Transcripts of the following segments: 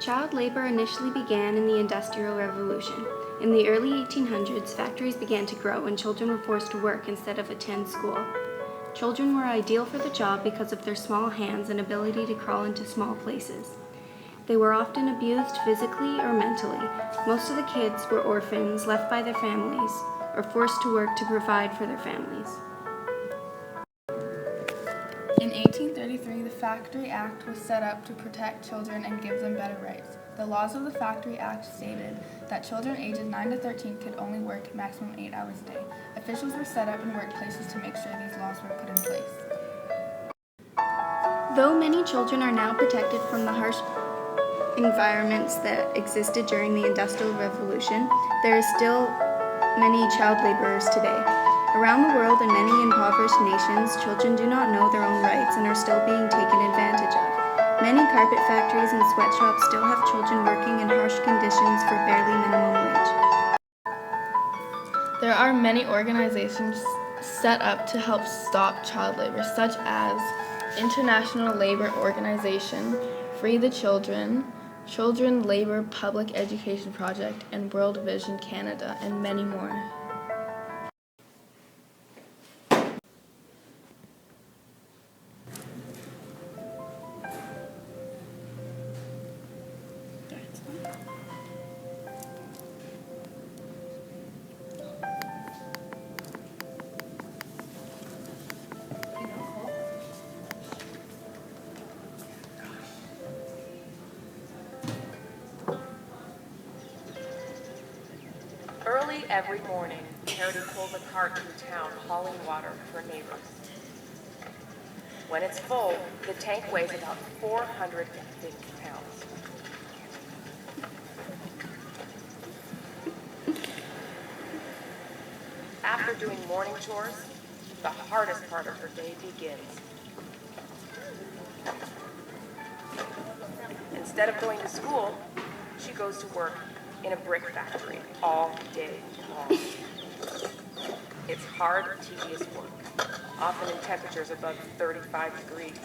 Child labor initially began in the Industrial Revolution. In the early 1800s, factories began to grow and children were forced to work instead of attend school. Children were ideal for the job because of their small hands and ability to crawl into small places. They were often abused physically or mentally. Most of the kids were orphans left by their families or forced to work to provide for their families. In 1833, the Factory Act was set up to protect children and give them better rights. The laws of the Factory Act stated that children ages 9 to 13 could only work maximum 8 hours a day. Officials were set up in workplaces to make sure these laws were put in place. Though many children are now protected from the harsh environments that existed during the Industrial Revolution, there are still many child laborers today. Around the world, in many impoverished nations, children do not know their own rights and are still being taken advantage of. Many carpet factories and sweatshops still have children working in harsh conditions for barely minimum wage. There are many organizations set up to help stop child labor, such as International Labor Organization, Free the Children, Children Labor Public Education Project, and World Vision Canada, and many more. Early every morning, Parody pulls a cart through town hauling water for neighbors. When it's full, the tank weighs about 450 pounds. After doing morning chores, the hardest part of her day begins. Instead of going to school, she goes to work in a brick factory all day long. It's hard, tedious work, often in temperatures above 35 degrees.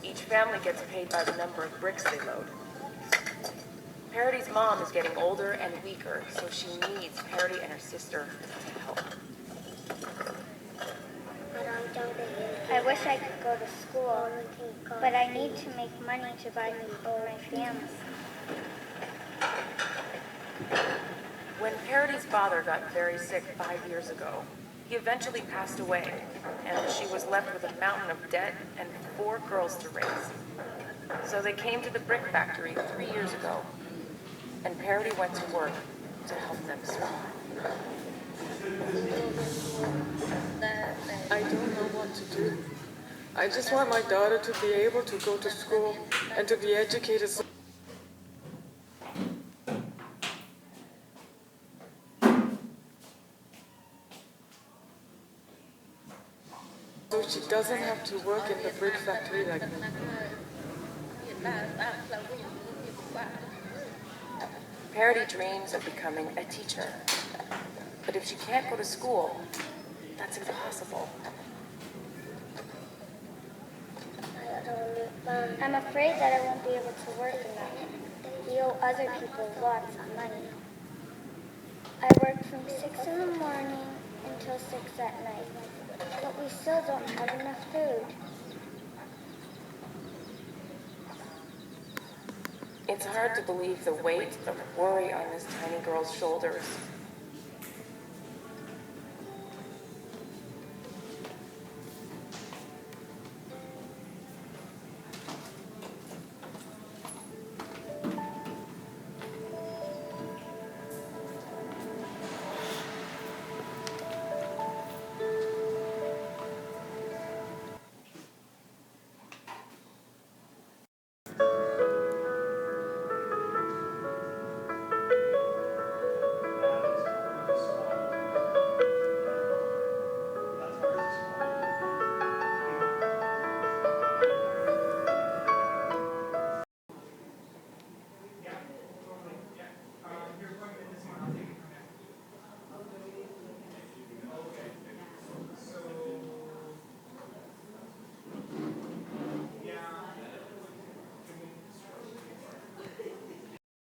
Each family gets paid by the number of bricks they load. Parody's mom is getting older and weaker, so she needs Parody and her sister to help. I wish I could go to school, but I need to make money to buy food for my family. When Parody's father got very sick 5 years ago, he eventually passed away, and she was left with a mountain of debt and 4 girls to raise. So they came to the brick factory 3 years ago, and Parody went to work to help them survive. I don't know what to do. I just want my daughter to be able to go to school and to be educated so she doesn't have to work in the brick factory like me. Parody dreams of becoming a teacher, but if she can't go to school, that's impossible. I'm afraid that I won't be able to work enough. We owe other people lots of money. I work from 6 in the morning until 6 at night, but we still don't have enough food. It's hard to believe the weight of worry on this tiny girl's shoulders